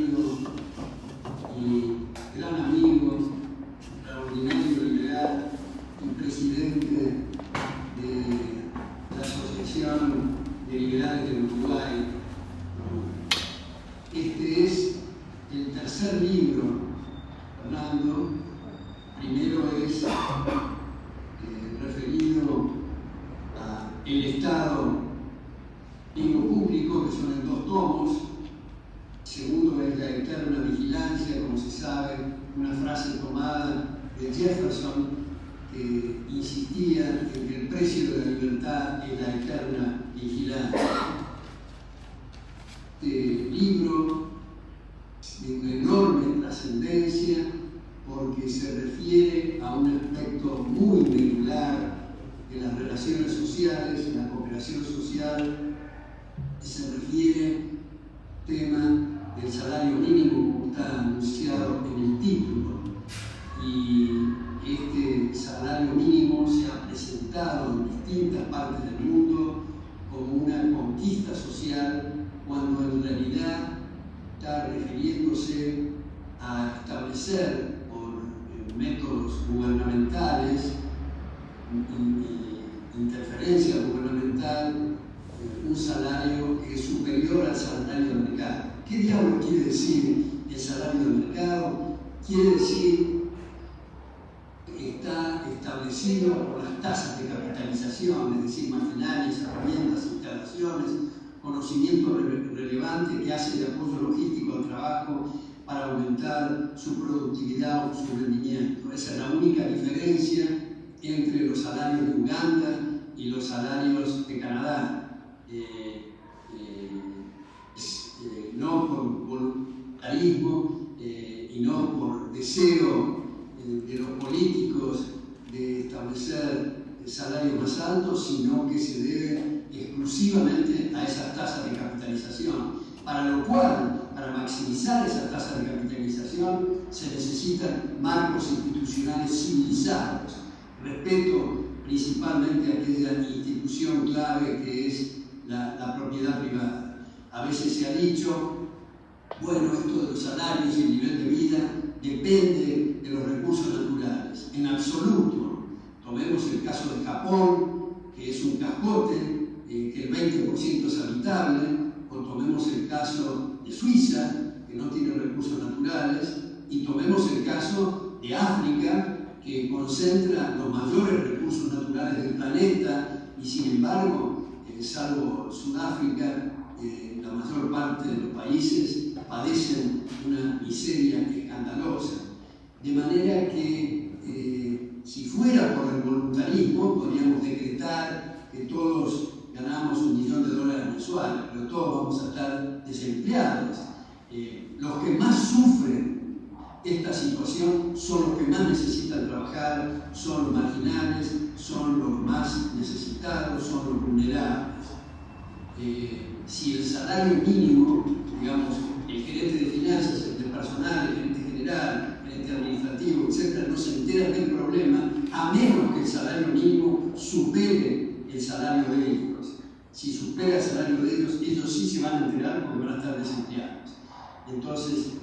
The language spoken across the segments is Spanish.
querido y gran amigo, extraordinario liberal y presidente de la Asociación de Liberales del Uruguay. Este es el tercer libro, Fernando. Primero es referido a el Estado público, que son en 2 tomos. Segundo es la eterna vigilancia, como se sabe, una frase tomada de Jefferson que insistía en que el precio de la libertad es la eterna vigilancia. Este libro de una enorme trascendencia porque se refiere a un aspecto muy medular de las relaciones sociales, la cooperación social, y se refiere al tema del salario mínimo, como está anunciado en el título. Y este salario mínimo se ha presentado en distintas partes del mundo como una conquista social, cuando en realidad está refiriéndose a establecer por métodos gubernamentales, interferencia gubernamental, un salario que es superior al salario del mercado. ¿Qué diablo quiere decir el salario del mercado? Quiere decir que está establecido por las tasas de capitalización, es decir, maquinarias, herramientas, instalaciones, conocimiento relevante que hace de apoyo logístico al trabajo para aumentar su productividad o su rendimiento. Esa es la única diferencia entre los salarios de Uganda y los salarios de Canadá. No por voluntarismo y no por deseo de los políticos de establecer salarios más altos, sino que se debe exclusivamente a esas tasas de capitalización, para lo cual, para maximizar esas tasas de capitalización, se necesitan marcos institucionales civilizados, respeto principalmente a aquella institución clave que es la propiedad privada. A veces se ha dicho, bueno, esto de los salarios y el nivel de vida depende de los recursos naturales. En absoluto. Tomemos el caso de Japón, que es un cascote, que el 20% es habitable, o tomemos el caso de Suiza, que no tiene recursos naturales, y tomemos el caso de África, que concentra los mayores recursos naturales del planeta, y sin embargo, salvo Sudáfrica, la mayor parte de los países padecen una miseria escandalosa. De manera que si fuera por el voluntarismo, podríamos decretar que todos ganamos $1.000.000 mensuales, pero todos vamos a estar desempleados. Los que más sufren esta situación son los que más necesitan trabajar, son los marginales, son los más necesitados, son los vulnerables. Si el salario mínimo, digamos, el gerente de finanzas, el de personal, el gerente general, el gerente administrativo, etc., no se entera del problema, a menos que el salario mínimo supere el salario de ellos. Si supera el salario de ellos, ellos sí se van a enterar porque van a estar desempleados. Entonces,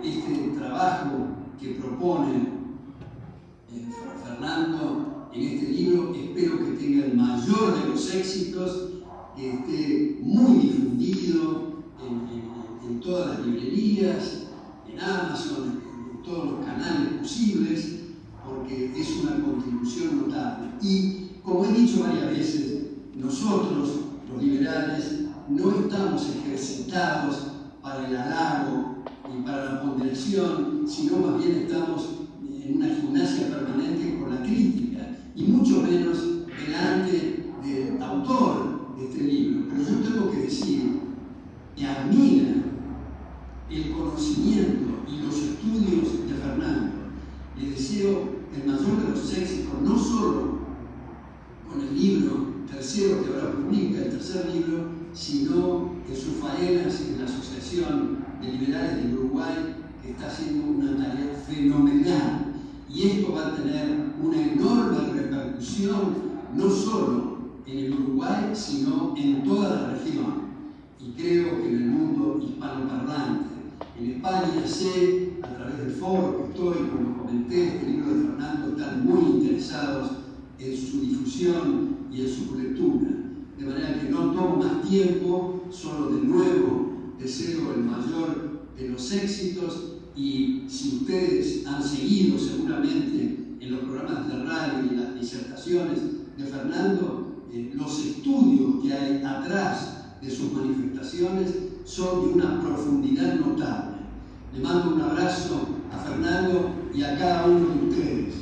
este trabajo que propone Fernando en este libro, espero que tenga el mayor de los éxitos, que esté muy difundido en todas las librerías, en Amazon, en todos los canales posibles, porque es una contribución notable. Y, como he dicho varias veces, nosotros, los liberales, no estamos ejercitados para el halago y para la ponderación, sino más bien estamos en una gimnasia permanente con la crítica, y mucho menos delante del autor de este libro. Pero yo tengo que decir, me admira el conocimiento y los estudios de Fernando. Le deseo el mayor de los éxitos, no solo con el libro tercero que ahora publica, el tercer libro, sino en sus faenas en la Asociación de Liberales del Uruguay, que está haciendo una tarea fenomenal. Y esto va a tener una enorme repercusión, no solo en el Uruguay, sino en toda la región. Y creo que en el mundo hispanoparlante. En España sé, a través del foro que estoy, como comenté, este libro de Fernando, están muy interesados en su difusión y en su lectura. De manera que no tomo más tiempo, solo de nuevo deseo el mayor de los éxitos, y si ustedes han seguido seguramente en los programas de radio y las disertaciones de Fernando, los estudios que hay atrás de sus manifestaciones son de una profundidad notable. Le mando un abrazo a Fernando y a cada uno de ustedes.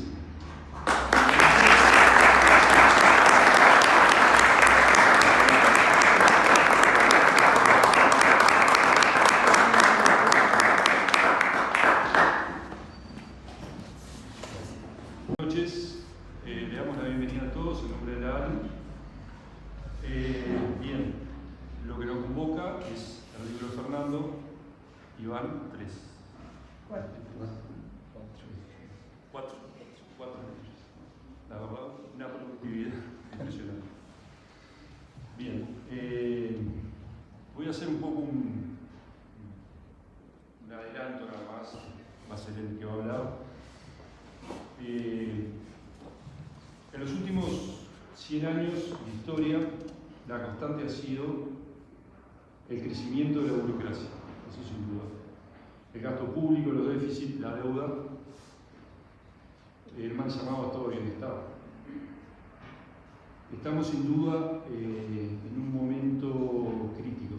Le damos la bienvenida a todos en nombre de la ALI. Bien, lo que nos convoca es el libro de Fernando, Iván 3. Cuatro libros. La verdad, una productividad impresionante. Bien, voy a hacer un poco un adelanto nada más, va a ser el que va a hablar. En los últimos 100 años de historia, la constante ha sido el crecimiento de la burocracia, eso sin duda. El gasto público, los déficits, la deuda, el mal llamado estado de bienestar. Estamos sin duda en un momento crítico.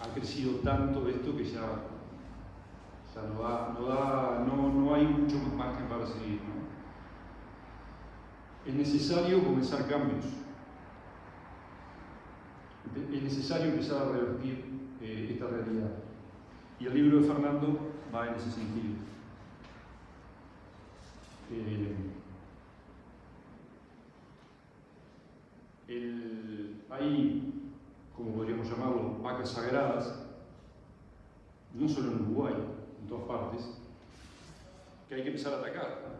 Ha crecido tanto esto que ya no hay mucho margen para seguir, ¿no? Es necesario comenzar cambios. Es necesario empezar a revertir esta realidad. Y el libro de Fernando va en ese sentido. Hay, como podríamos llamarlo, vacas sagradas, no solo en Uruguay, en todas partes, que hay que empezar a atacar.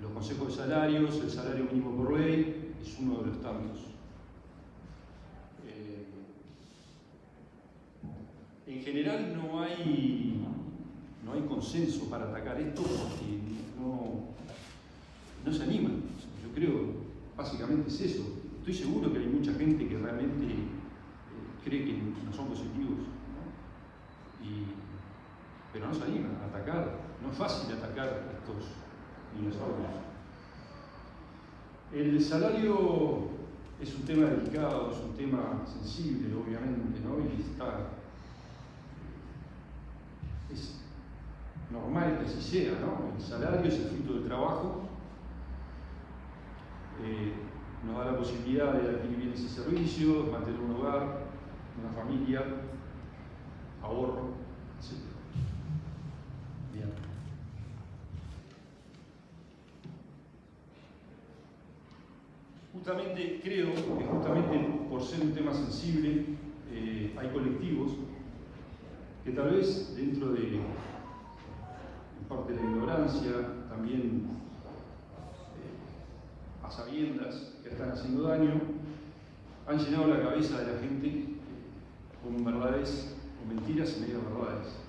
Los consejos de salarios, el salario mínimo por ley, es uno de los tantos. En general no hay consenso para atacar esto porque no se animan. Yo creo, básicamente es eso. Estoy seguro que hay mucha gente que realmente cree que no son positivos, ¿no? Pero no se animan a atacar. No es fácil atacar estos dinosaurios. El salario es un tema delicado, es un tema sensible, obviamente, ¿no? Y es normal que así sea, ¿no? El salario es el fruto del trabajo, nos da la posibilidad de adquirir bienes y servicios, mantener un hogar, una familia, ahorro, etc. Bien. Creo que justamente por ser un tema sensible, hay colectivos que tal vez dentro de, en parte de la ignorancia, también a sabiendas que están haciendo daño, han llenado la cabeza de la gente con verdades, con mentiras y medias verdades.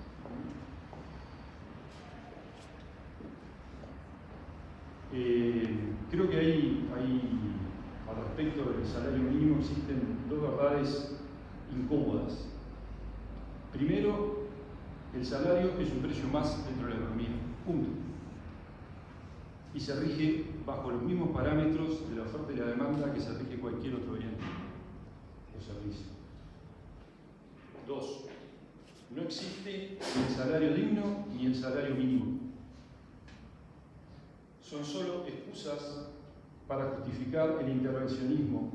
Creo que hay al respecto del salario mínimo existen dos verdades incómodas. Primero, el salario es un precio más dentro de la economía, punto. Y se rige bajo los mismos parámetros de la oferta y la demanda que se rige cualquier otro bien o servicio. Dos, no existe ni el salario digno ni el salario mínimo. Son solo excusas para justificar el intervencionismo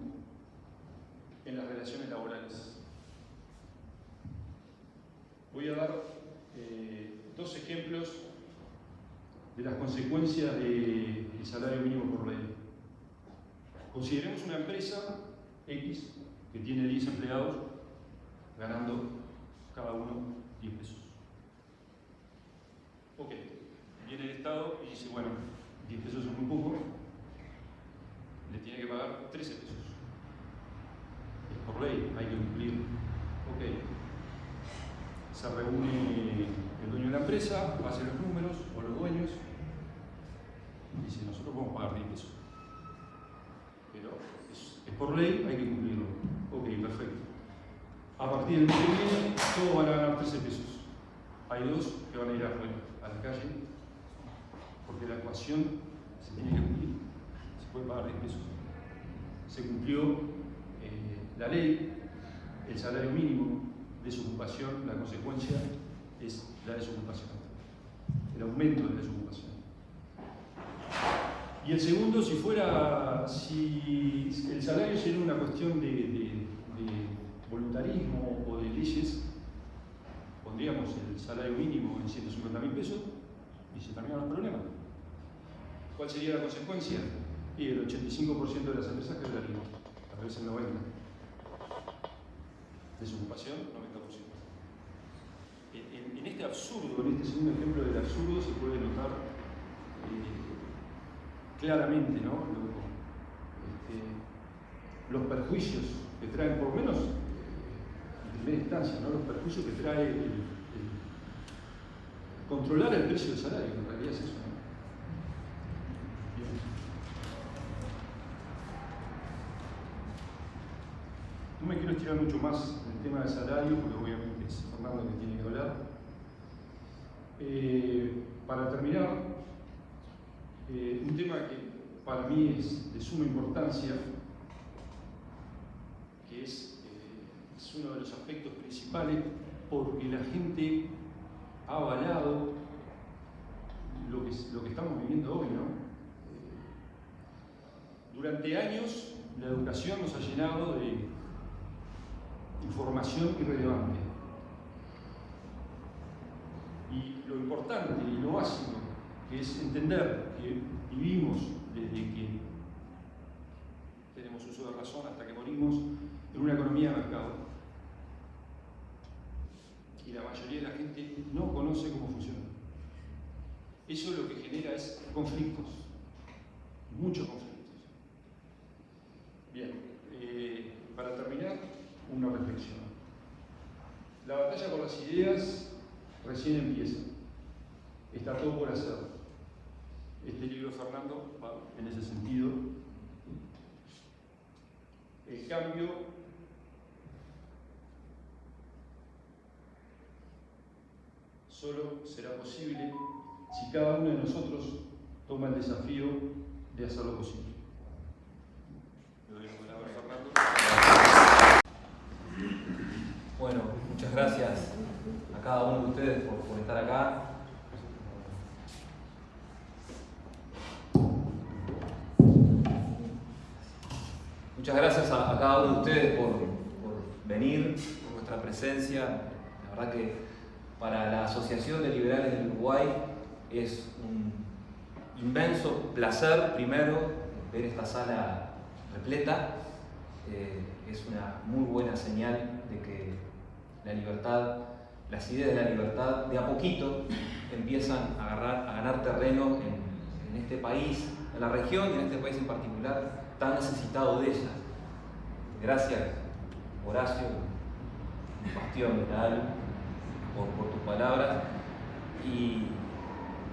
en las relaciones laborales. Voy a dar dos ejemplos de las consecuencias del salario mínimo por ley. Consideremos una empresa X que tiene 10 empleados ganando cada uno 10 pesos. Ok, viene el Estado y dice, bueno, 10 pesos es muy poco, le tiene que pagar 13 pesos. Es por ley, hay que cumplir. Ok. se reúne el dueño de la empresa, hace los números, o los dueños, y dice, nosotros vamos a pagar 10 pesos. Pero es por ley, hay que cumplirlo. Ok, perfecto. A partir del mes que viene, todos van a ganar 13 pesos. Hay dos que van a ir a la calle, porque la ecuación se tiene que cumplir. Se puede pagar 10 pesos. Se cumplió la ley, el salario mínimo, desocupación, la consecuencia es la desocupación, el aumento de la desocupación. Y el segundo, si el salario sería una cuestión de voluntarismo o de leyes, pondríamos el salario mínimo en 150.000 pesos y se terminan los problemas. ¿Cuál sería la consecuencia? Y el 85% de las empresas quebrarían, tal vez el 90%. Desocupación, 90%. En este absurdo, en este segundo ejemplo del absurdo, se puede notar claramente, ¿no? Los perjuicios que traen, por lo menos en primera instancia, ¿no? Los perjuicios que trae el controlar el precio del salario, en realidad es eso, ¿no? Bien. No me quiero estirar mucho más en el tema del salario, porque obviamente es Fernando que tiene que hablar. Para terminar, un tema que para mí es de suma importancia, que es uno de los aspectos principales, porque la gente ha avalado lo que estamos viviendo hoy, ¿no? Durante años la educación nos ha llenado de información irrelevante. Y lo importante y lo básico, que es entender que vivimos desde que tenemos uso de razón hasta que morimos en una economía de mercado. Y la mayoría de la gente no conoce cómo funciona. Eso lo que genera es conflictos, muchos conflictos. Bien, para terminar, una reflexión. La batalla por las ideas recién empieza. Está todo por hacer. Este libro, Fernando, va en ese sentido. El cambio solo será posible si cada uno de nosotros toma el desafío de hacerlo posible. Le doy la palabra a Fernando. Bueno, muchas gracias a cada uno de ustedes por estar acá. Muchas gracias a cada uno de ustedes por venir, por nuestra presencia. La verdad que para la Asociación de Liberales del Uruguay es un inmenso placer, primero, ver esta sala repleta. Es una muy buena señal de que la libertad, las ideas de la libertad, de a poquito empiezan a ganar terreno en este país, en la región y en este país en particular, tan necesitado de ella. Gracias, Horacio, Bastión de la ALU, por tus palabras. Y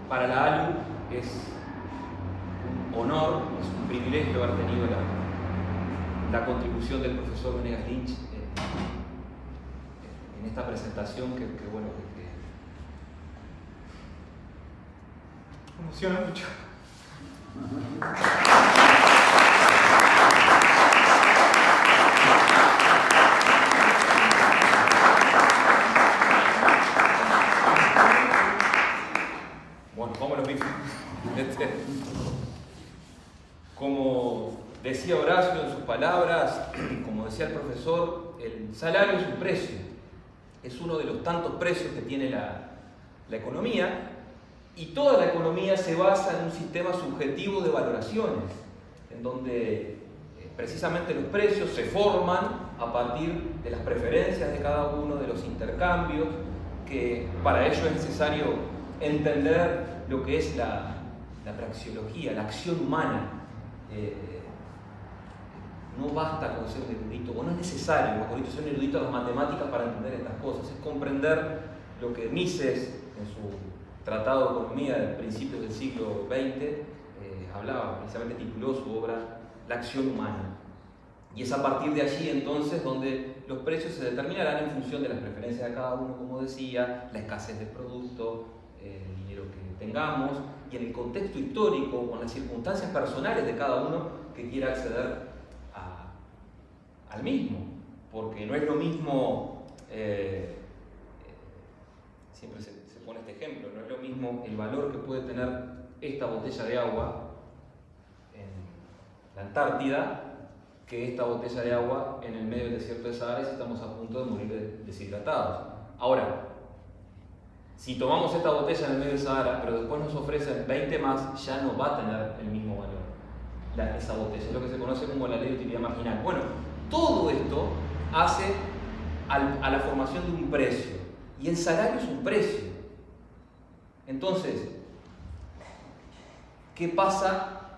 para la ALU es un honor, es un privilegio haber tenido la contribución del profesor Venegas Lynch en esta presentación que bueno, que emociona mucho. Bueno, ¿cómo lo mismo? Como decía Horacio en sus palabras, como decía el profesor, el salario es un precio. Es uno de los tantos precios que tiene la economía, y toda la economía se basa en un sistema subjetivo de valoraciones, en donde precisamente los precios se forman a partir de las preferencias de cada uno, de los intercambios, que para ello es necesario entender lo que es la praxeología, la acción humana. No basta con ser un erudito, o no es necesario, mejor dicho, ser un erudito de las matemáticas para entender estas cosas, es comprender lo que Mises, en su Tratado de Economía de principios del siglo XX, hablaba, precisamente tituló su obra La acción humana. Y es a partir de allí entonces donde los precios se determinarán en función de las preferencias de cada uno, como decía, la escasez del producto, el dinero que tengamos y en el contexto histórico, con las circunstancias personales de cada uno que quiera acceder al mismo. Porque no es lo mismo, siempre se pone este ejemplo, no es lo mismo el valor que puede tener esta botella de agua en la Antártida que esta botella de agua en el medio del desierto de Sahara y estamos a punto de morir deshidratados. Ahora, si tomamos esta botella en el medio del Sahara, pero después nos ofrecen 20 más, ya no va a tener el mismo valor esa botella. Es lo que se conoce como la ley de utilidad marginal. Bueno, todo esto hace a la formación de un precio. Y el salario es un precio. Entonces, ¿qué pasa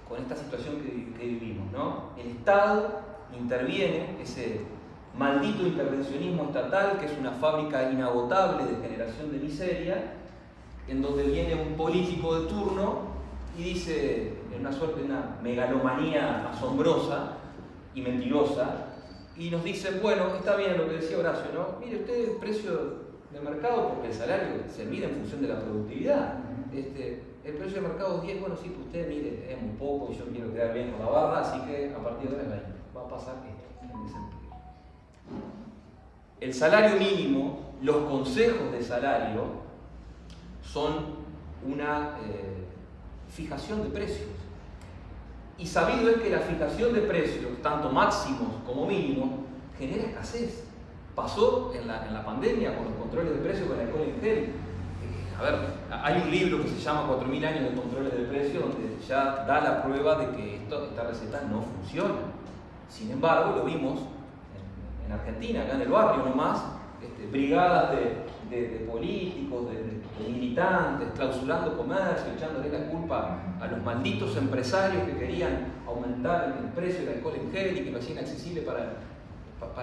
con esta situación que vivimos, ¿no? El Estado interviene, ese maldito intervencionismo estatal, que es una fábrica inagotable de generación de miseria, en donde viene un político de turno y dice, en una suerte de una megalomanía asombrosa y mentirosa, y nos dice, bueno, está bien lo que decía Horacio, ¿no? Mire usted el precio de mercado, porque el salario se mide en función de la productividad. El precio de mercado es 10, bueno, sí, pues usted mire, es muy poco y yo quiero quedar bien con la barra, así que a partir de ahora va a pasar esto, en desempleo. El salario mínimo, los consejos de salario son una fijación de precios. Y sabido es que la fijación de precios, tanto máximos como mínimos, genera escasez. Pasó en la pandemia con los controles de precios con el alcohol en gel. A ver, hay un libro que se llama 4000 años de controles de precios donde ya da la prueba de que esta receta no funciona. Sin embargo, lo vimos en Argentina, acá en el barrio nomás, brigadas de políticos, de militantes, clausurando comercio, echándole la culpa a los malditos empresarios que querían aumentar el precio del alcohol en gel y que lo hacían accesible para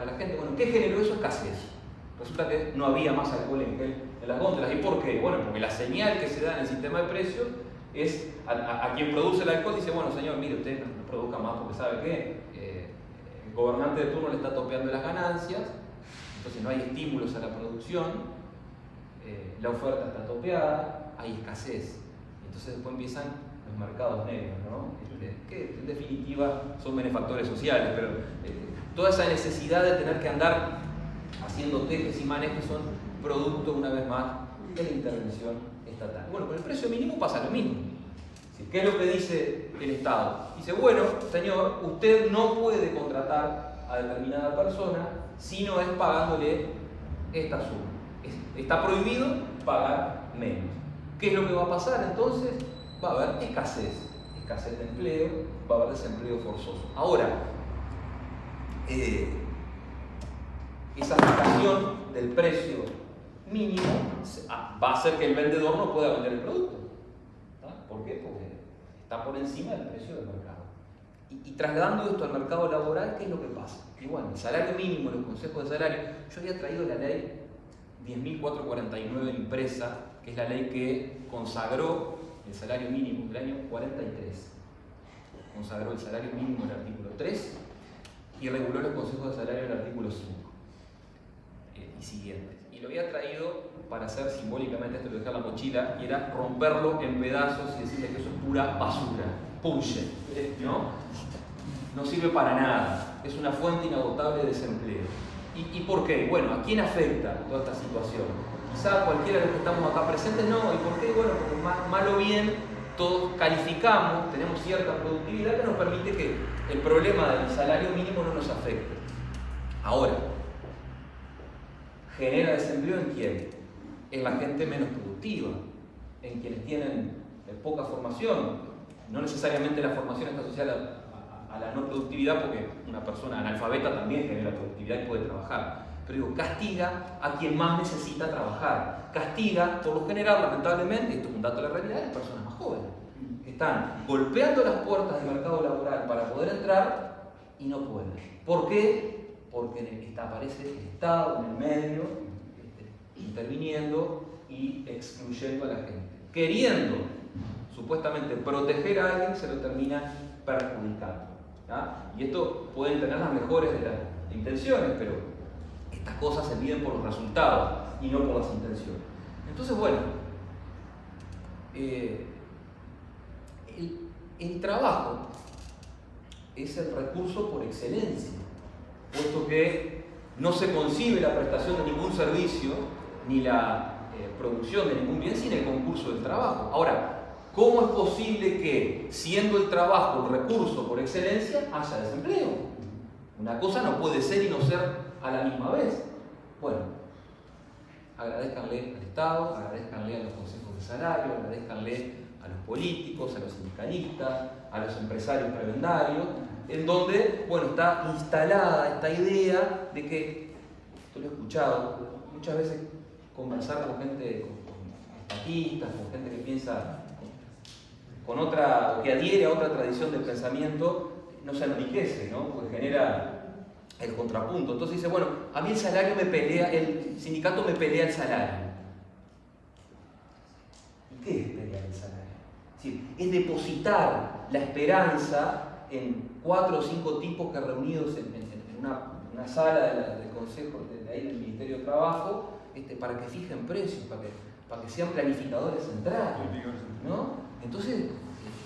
la gente. Bueno, ¿qué generó eso? Escasez. Resulta que no había más alcohol en gel en las góndolas. ¿Y por qué? Bueno, porque la señal que se da en el sistema de precios es a quien produce el alcohol, dice, bueno, señor, mire, usted no produzca más porque sabe que el gobernante de turno le está topeando las ganancias, entonces no hay estímulos a la producción, la oferta está topeada, hay escasez. Entonces después empiezan los mercados negros, ¿no? Que en definitiva son benefactores sociales, pero toda esa necesidad de tener que andar haciendo tejes y manejes son producto, una vez más, de la intervención estatal. Bueno, con el precio mínimo pasa lo mismo. ¿Qué es lo que dice el Estado? Dice, bueno, señor, usted no puede contratar a determinada persona si no es pagándole esta suma. Está prohibido pagar menos. ¿Qué es lo que va a pasar entonces? Va a haber escasez de empleo, va a haber desempleo forzoso. Ahora, esa fijación del precio mínimo va a hacer que el vendedor no pueda vender el producto. ¿Por qué? Porque está por encima del precio del mercado. Y trasladando esto al mercado laboral, ¿qué es lo que pasa? Y bueno, el salario mínimo, los consejos de salario, yo había traído la ley 10.449 impresa, que es la ley que consagró el salario mínimo del año 43. Consagró el salario mínimo en el artículo 3 y reguló los consejos de salario en el artículo 5 y siguientes. Y lo había traído para hacer simbólicamente esto de dejar la mochila, y era romperlo en pedazos y decirle que eso es pura basura, bullshit, ¿no? No sirve para nada, es una fuente inagotable de desempleo. ¿Y por qué? Bueno, ¿a quién afecta toda esta situación? Quizá cualquiera de los que estamos acá presentes no. ¿Y por qué? Bueno, porque mal o bien todos calificamos, tenemos cierta productividad que nos permite que el problema del salario mínimo no nos afecte. Ahora, ¿genera desempleo en quién? En la gente menos productiva, en quienes tienen poca formación. No necesariamente la formación está asociada a la no productividad, porque una persona analfabeta también genera productividad y puede trabajar. Pero digo, castiga a quien más necesita trabajar. Castiga, por lo general, lamentablemente, esto es un dato de la realidad, las personas más jóvenes. Están golpeando las puertas del mercado laboral para poder entrar y no pueden. ¿Por qué? porque aparece el Estado en el medio, interviniendo y excluyendo a la gente. Queriendo supuestamente proteger a alguien, se lo termina perjudicando. ¿Ya? Y esto pueden tener las mejores de las intenciones, pero estas cosas se miden por los resultados y no por las intenciones. Entonces, bueno, el trabajo es el recurso por excelencia, puesto que no se concibe la prestación de ningún servicio ni la producción de ningún bien sin el concurso del trabajo. Ahora, ¿cómo es posible que, siendo el trabajo un recurso por excelencia, haya desempleo? Una cosa no puede ser y no ser a la misma vez. Bueno, agradezcanle al Estado, agradezcanle a los consejos de salario, agradezcanle a los políticos, a los sindicalistas, a los empresarios prebendarios, en donde, bueno, está instalada esta idea de que, esto lo he escuchado muchas veces, conversar con gente, con estatistas, con gente que piensa con otra, que adhiere a otra tradición del pensamiento, no se enriquece, ¿no? Porque genera el contrapunto. Entonces dice, bueno, a mí el salario me pelea, el sindicato me pelea el salario. ¿Y qué es pelear el salario? Es decir, es depositar la esperanza en 4 o 5 tipos que reunidos en una sala del consejo de ahí del Ministerio de Trabajo, para que fijen precios, para que sean planificadores centrales, ¿no? Entonces,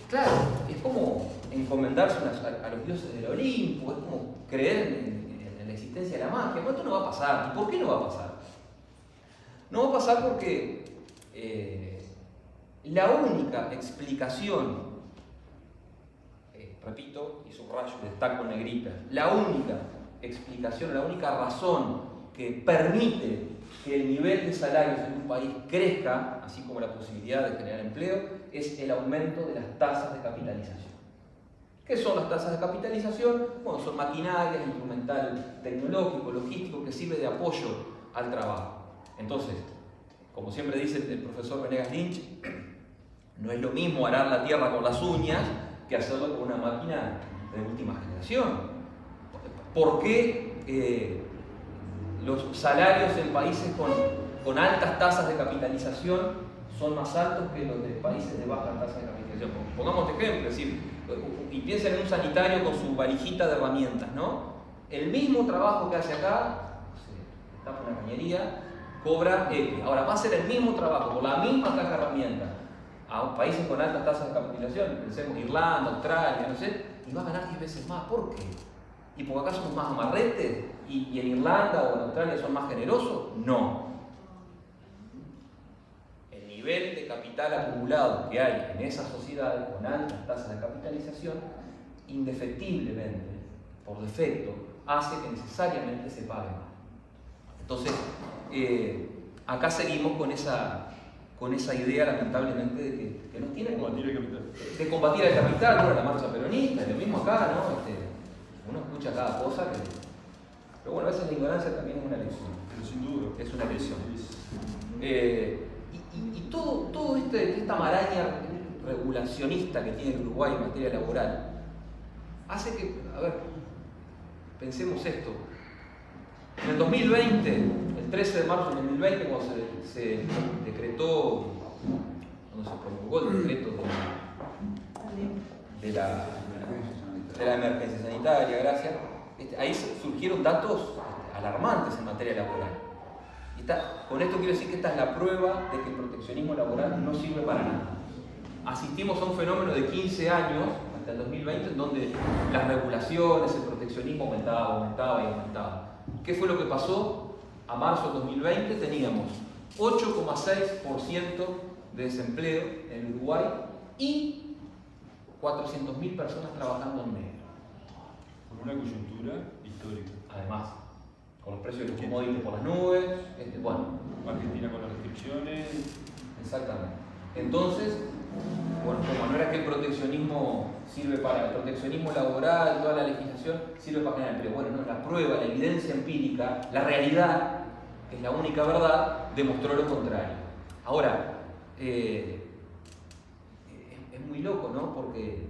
claro, es como encomendarse a los dioses del Olimpo, es como creer en la existencia de la magia. Pero esto no va a pasar. ¿Y por qué no va a pasar? No va a pasar porque la única explicación, repito y subrayo, destaco en negrita, la única explicación, la única razón que permite que el nivel de salarios en un país crezca, así como la posibilidad de generar empleo, es el aumento de las tasas de capitalización. ¿Qué son las tasas de capitalización? Bueno, son maquinarias, instrumental tecnológico, logístico, que sirve de apoyo al trabajo. Entonces, como siempre dice el profesor Venegas Lynch, no es lo mismo arar la tierra con las uñas que hacerlo con una máquina de última generación. ¿Por qué los salarios en países con altas tasas de capitalización son más altos que los de países de baja tasa de capitalización? Pongamos este ejemplo, es decir, y piensen en un sanitario con su valijita de herramientas, ¿no? El mismo trabajo que hace acá, está por una cañería, cobra X. Ahora va a ser el mismo trabajo, por la misma caja de herramientas, a países con altas tasas de capitalización, pensemos Irlanda, Australia, no sé, y va a ganar 10 veces más. ¿Por qué? ¿Y porque acá somos más amarretes? ¿Y en Irlanda o en Australia son más generosos? No. El nivel de capital acumulado que hay en esas sociedades con altas tasas de capitalización, indefectiblemente, por defecto, hace que necesariamente se pague más. Entonces, acá seguimos con esa idea, lamentablemente, de que nos tiene de combatir el capital, bueno, la marcha peronista, lo mismo acá, ¿no? Uno escucha cada cosa, pero bueno, a veces la ignorancia también es una lección. Pero sin duda. Es una lección. Y todo esta maraña regulacionista que tiene el Uruguay en materia laboral hace que, a ver, pensemos esto. En el 2020, el 13 de marzo del 2020, cuando se decretó, cuando se promulgó el decreto de la emergencia sanitaria, gracias, ahí surgieron datos alarmantes en materia laboral. Con esto quiero decir que esta es la prueba de que el proteccionismo laboral no sirve para nada. Asistimos a un fenómeno de 15 años, hasta el 2020, en donde las regulaciones, el proteccionismo aumentaba. ¿Qué fue lo que pasó? A marzo del 2020 teníamos 8,6% de desempleo en el Uruguay y 400.000 personas trabajando en negro. Con una coyuntura histórica. Además, con los precios de los commodities por las nubes, bueno. Argentina con las restricciones. Exactamente. Entonces, bueno, como no era que el proteccionismo sirve para el proteccionismo laboral, toda la legislación sirve para generar empleo. Bueno, no, la prueba, la evidencia empírica, la realidad, que es la única verdad, demostró lo contrario. Ahora, es muy loco, ¿no? Porque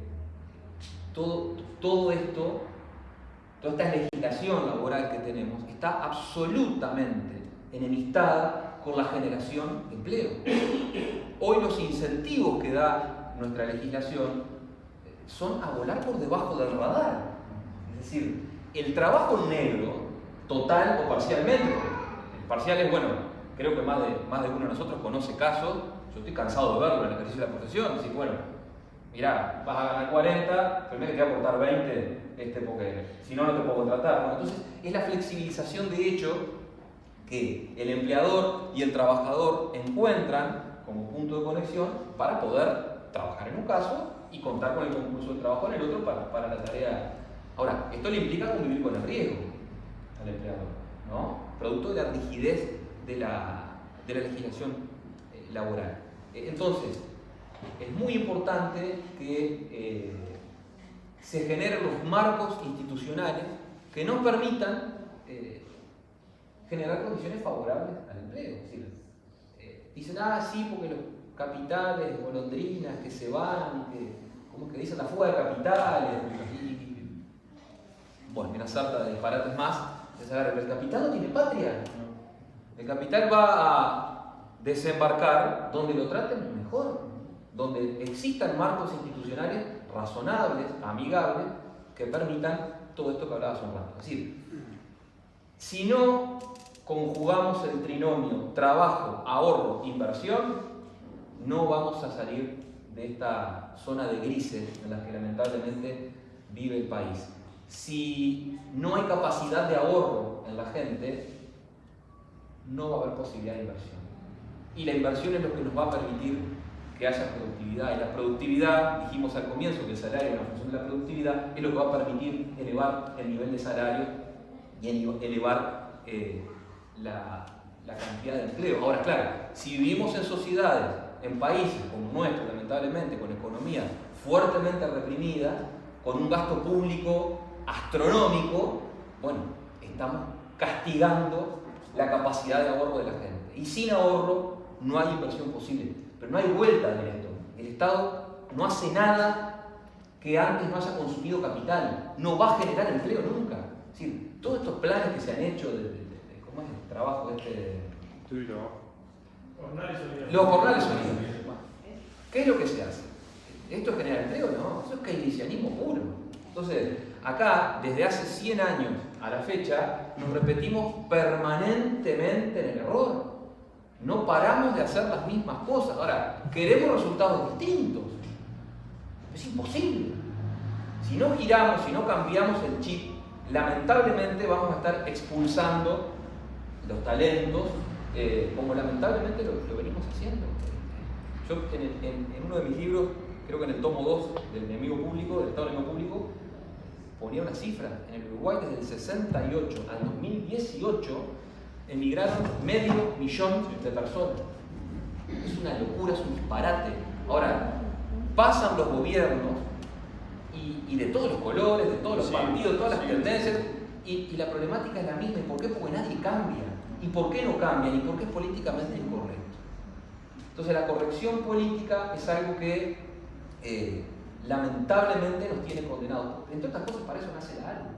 todo esto toda esta legislación laboral que tenemos está absolutamente enemistada con la generación de empleo. Hoy los incentivos que da nuestra legislación son a volar por debajo del radar. Es decir, el trabajo negro, total o parcialmente, el parcial es, bueno, creo que más de uno de nosotros conoce casos, yo estoy cansado de verlo en el ejercicio de la profesión, decir, bueno, mirá, vas a ganar 40, primero que te voy a aportar 20, porque si no, no te puedo contratar. Bueno, entonces, es la flexibilización de hecho que el empleador y el trabajador encuentran como punto de conexión para poder trabajar en un caso y contar con el concurso de trabajo en el otro para la tarea. Ahora, esto le implica convivir con el riesgo al empleador, ¿no? Producto de la rigidez de la legislación laboral. Entonces, es muy importante que se generen los marcos institucionales que nos permitan generar condiciones favorables al empleo. Es decir, dicen, sí, porque los capitales, golondrinas que se van, ¿cómo que dicen? La fuga de capitales, bueno, una sarta de disparates más. El capital no tiene patria. El capital va a desembarcar donde lo traten mejor, donde existan marcos institucionales razonables, amigables, que permitan todo esto que hablaba hace un rato. Es decir, si no conjugamos el trinomio trabajo, ahorro, inversión, no vamos a salir de esta zona de grises en la que lamentablemente vive el país. Si no hay capacidad de ahorro en la gente, no va a haber posibilidad de inversión. Y la inversión es lo que nos va a permitir que haya productividad. Y la productividad, dijimos al comienzo que el salario es una función de la productividad, es lo que va a permitir elevar el nivel de salario y elevar la cantidad de empleo. Ahora, claro, si vivimos en sociedades, en países como nuestro, lamentablemente, con economías fuertemente reprimidas, con un gasto público astronómico, bueno, estamos castigando la capacidad de ahorro de la gente. Y sin ahorro no hay inversión posible. Pero no hay vuelta de esto. El Estado no hace nada que antes no haya consumido capital. No va a generar empleo nunca. Es decir, todos estos planes que se han hecho ¿cómo es el trabajo los jornales solidarios. ¿Qué es lo que se hace? ¿Esto es generar empleo? No, eso es keynesianismo puro. Entonces, acá, desde hace 100 años a la fecha, nos repetimos permanentemente en el error. No paramos de hacer las mismas cosas. Ahora, queremos resultados distintos. Es imposible. Si no giramos, si no cambiamos el chip, lamentablemente vamos a estar expulsando los talentos, como lamentablemente lo venimos haciendo. Yo en uno de mis libros, creo que en el tomo 2 del enemigo público, del Estado del enemigo público, ponía una cifra. En el Uruguay, desde el 68 al 2018, emigraron 500.000 de personas. Es una locura, es un disparate. Ahora, pasan los gobiernos y de todos los colores, de todos los partidos, de todas las tendencias, y la problemática es la misma. ¿Y por qué? Porque nadie cambia. ¿Y por qué no cambian? ¿Y por qué es políticamente incorrecto? Entonces la corrección política es algo que lamentablemente nos tiene condenados. Entre otras cosas, para eso nace la ALU.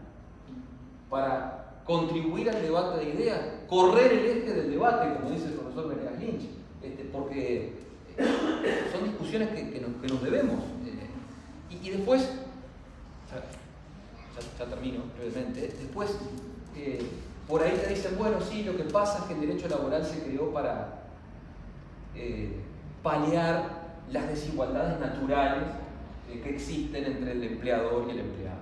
Para contribuir al debate de ideas, correr el eje del debate, como dice el profesor Venegas Lynch, porque son discusiones que nos debemos. Y después, ya termino brevemente, después por ahí te dicen, bueno, sí, lo que pasa es que el derecho laboral se creó para paliar las desigualdades naturales que existen entre el empleador y el empleado.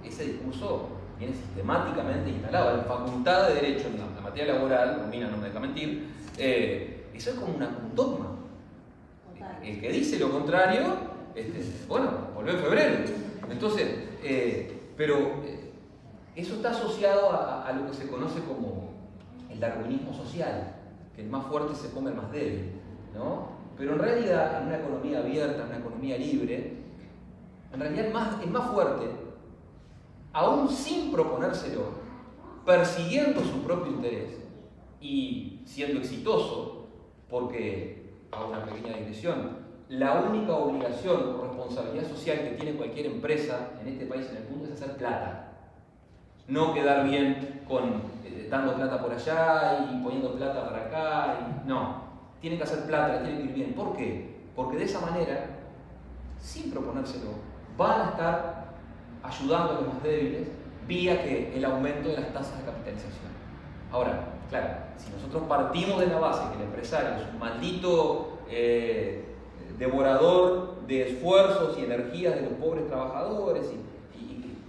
Ese discurso viene sistemáticamente instalado. La facultad de derecho en la materia laboral, Romina no me deja mentir, eso es como un dogma. El que dice lo contrario, bueno, volvió en febrero. Entonces, eso está asociado a lo que se conoce como el darwinismo social, que el más fuerte se come el más débil, ¿no? Pero en realidad, en una economía abierta, en una economía libre, en realidad el más fuerte, aún sin proponérselo, persiguiendo su propio interés y siendo exitoso, porque, hago una pequeña digresión, la única obligación o responsabilidad social que tiene cualquier empresa en este país, en el mundo, es hacer plata. No quedar bien con dando plata por allá y poniendo plata para acá. No, tienen que hacer plata, tienen que ir bien. ¿Por qué? Porque de esa manera, sin proponérselo, van a estar ayudando a los más débiles vía que el aumento de las tasas de capitalización. Ahora, claro, si nosotros partimos de la base que el empresario es un maldito devorador de esfuerzos y energías de los pobres trabajadores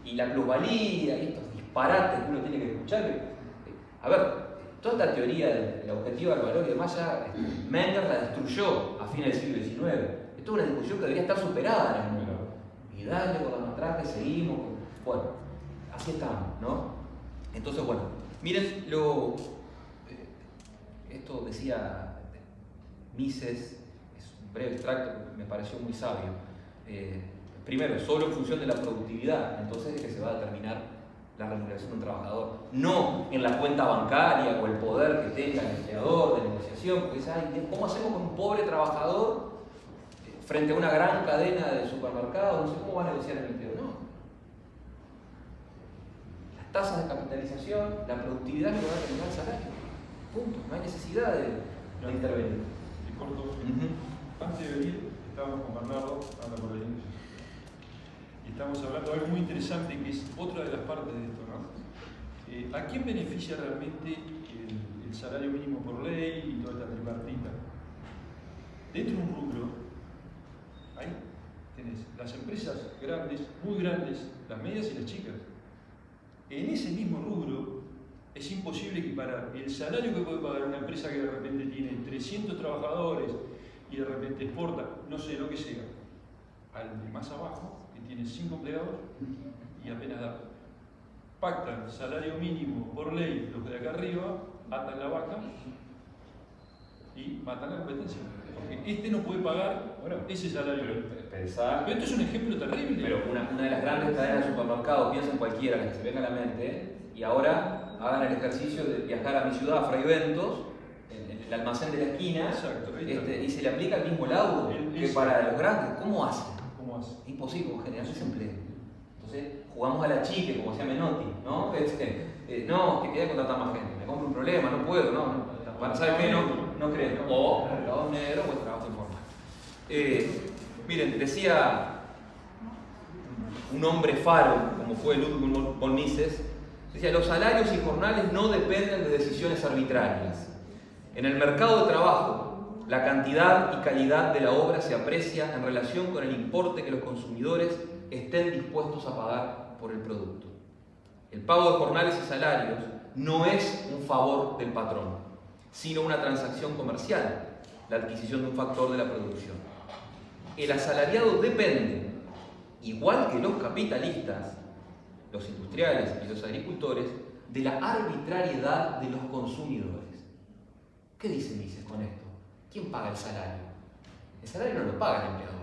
y la plusvalía y estos disparates que uno tiene que escuchar, a ver, toda esta teoría del objetivo del valor y demás ya Menger la destruyó a fines del siglo XIX. Esto es una discusión que debería estar superada en el mundo. Y dale, con los atrás, seguimos. Bueno, así estamos, ¿no? Entonces, bueno, miren esto decía Mises, es un breve extracto que me pareció muy sabio. Primero, solo en función de la productividad, entonces es que se va a determinar la remuneración de un trabajador, no en la cuenta bancaria o el poder que tenga el empleador de negociación, porque ¿cómo hacemos con un pobre trabajador frente a una gran cadena de supermercados? No sé cómo va a negociar el empleo. No. Las tasas de capitalización, la productividad que va a determinar el salario. Punto. No hay necesidad de intervenir. Y corto, antes de venir estábamos con Bernardo, hablando por la inicio. Y estamos hablando de algo muy interesante que es otra de las partes de esto, ¿no? ¿A quién beneficia realmente el salario mínimo por ley y toda esta tripartita? Dentro de un rubro, ahí tenés las empresas grandes, muy grandes, las medias y las chicas. En ese mismo rubro es imposible equiparar el salario que puede pagar una empresa que de repente tiene 300 trabajadores y de repente exporta, no sé lo que sea, al de más abajo, que tiene 5 empleados y apenas da. Pactan salario mínimo por ley los de acá arriba, atan la vaca y matan la competencia. Porque este no puede pagar ese salario. Pero esto es un ejemplo terrible. Pero una de las grandes cadenas de supermercados, piensen cualquiera, la que se venga a la mente, y ahora hagan el ejercicio de viajar a mi ciudad, a Fray Bentos, en el almacén de la esquina, y se le aplica el mismo laudo que para los grandes. ¿Cómo hace? Es imposible generar ese empleo. Entonces, jugamos a la chique, como decía Menotti, ¿no? No, que quería contratar más gente, me compro un problema, no puedo, ¿sabes qué? No creen. O mercado negro o el trabajo informal. Miren, decía un hombre faro, como fue Ludwig von Mises, decía, los salarios y jornales no dependen de decisiones arbitrarias. En el mercado de trabajo, la cantidad y calidad de la obra se aprecia en relación con el importe que los consumidores estén dispuestos a pagar por el producto. El pago de jornales y salarios no es un favor del patrón, sino una transacción comercial, la adquisición de un factor de la producción. El asalariado depende, igual que los capitalistas, los industriales y los agricultores, de la arbitrariedad de los consumidores. ¿Qué dice Mises con esto? ¿Quién paga el salario? El salario no lo paga el empleador.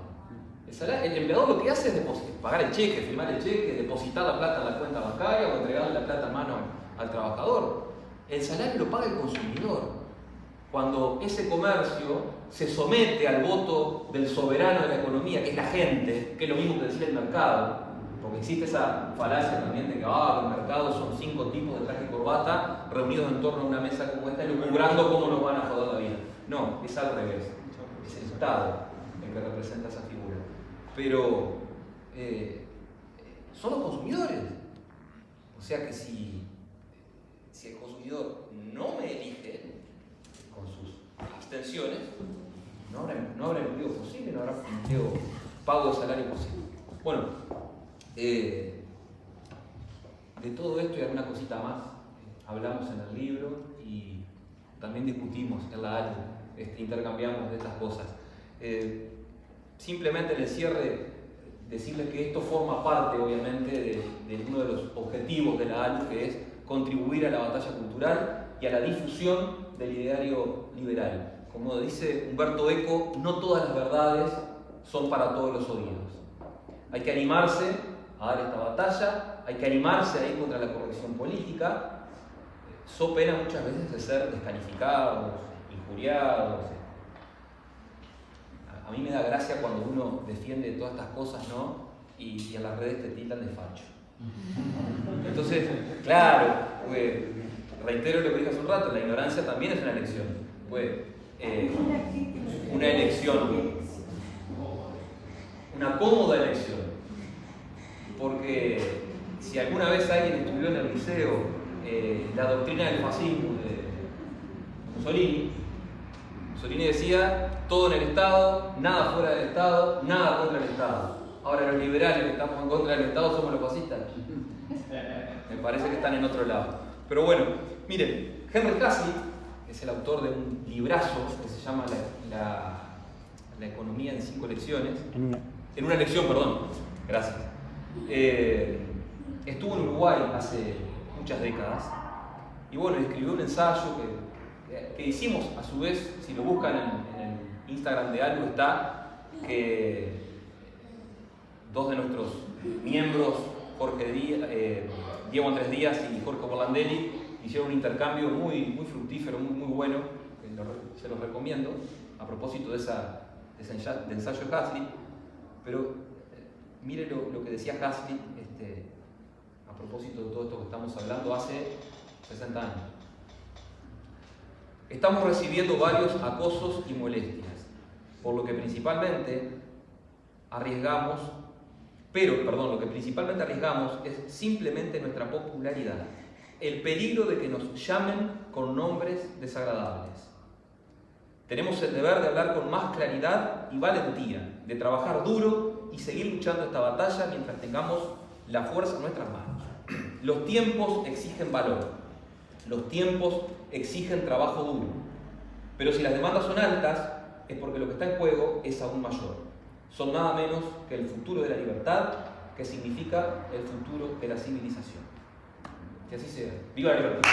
El empleador lo que hace es pagar el cheque, firmar el cheque, depositar la plata en la cuenta bancaria o entregarle la plata en mano al trabajador. El salario lo paga el consumidor. Cuando ese comercio se somete al voto del soberano de la economía, que es la gente, que es lo mismo que decir el mercado, porque existe esa falacia también de que los mercados son 5 tipos de traje y corbata reunidos en torno a una mesa como esta y lucubrando cómo nos van a joder la vida. No, es al revés. Es el Estado el que representa esa figura. Pero son los consumidores. O sea que si el consumidor no me elige con sus abstenciones, no habrá empleo posible, no habrá empleo pago de salario posible. Bueno, de todo esto y alguna cosita más hablamos en el libro y también discutimos en la ALU, intercambiamos de estas cosas. Simplemente en el cierre decirles que esto forma parte obviamente de uno de los objetivos de la ALU, que es contribuir a la batalla cultural y a la difusión del ideario liberal. Como dice Humberto Eco, no todas las verdades son para todos los oídos. Hay que animarse a dar esta batalla, hay que animarse a ir contra la corrección política, so pena muchas veces de ser descalificados, injuriados. A mí me da gracia cuando uno defiende todas estas cosas, ¿no? Y en las redes te tildan de facho. Entonces, claro, pues, reitero lo que dije hace un rato, la ignorancia también es una elección. Pues, una elección, una cómoda elección. Porque si alguna vez alguien estudió en el liceo la doctrina del fascismo de Mussolini, Mussolini decía todo en el Estado, nada fuera del Estado, nada contra el Estado. Ahora los liberales que estamos en contra del Estado somos los fascistas. Me parece que están en otro lado. Pero bueno, miren, Henry Hazlitt es el autor de un librazo que se llama La economía en 5 lecciones. En una lección, perdón. Gracias. Estuvo en Uruguay hace muchas décadas y bueno, escribió un ensayo que hicimos a su vez, si lo buscan en el Instagram de Algo está, que dos de nuestros miembros, Diego Andrés Díaz y Jorge Borlandelli, hicieron un intercambio muy fructífero, muy bueno, que se los recomiendo, a propósito de ese ensayo de Hazlitt. Pero mire lo que decía Hazlitt a propósito de todo esto que estamos hablando hace 60 años. Estamos recibiendo varios acosos y molestias, por lo que principalmente arriesgamos es simplemente nuestra popularidad, el peligro de que nos llamen con nombres desagradables. Tenemos el deber de hablar con más claridad y valentía, de trabajar duro y seguir luchando esta batalla mientras tengamos la fuerza en nuestras manos. Los tiempos exigen valor, los tiempos exigen trabajo duro, pero si las demandas son altas es porque lo que está en juego es aún mayor. Son nada menos que el futuro de la libertad, que significa el futuro de la civilización. Que así sea. ¡Viva la libertad!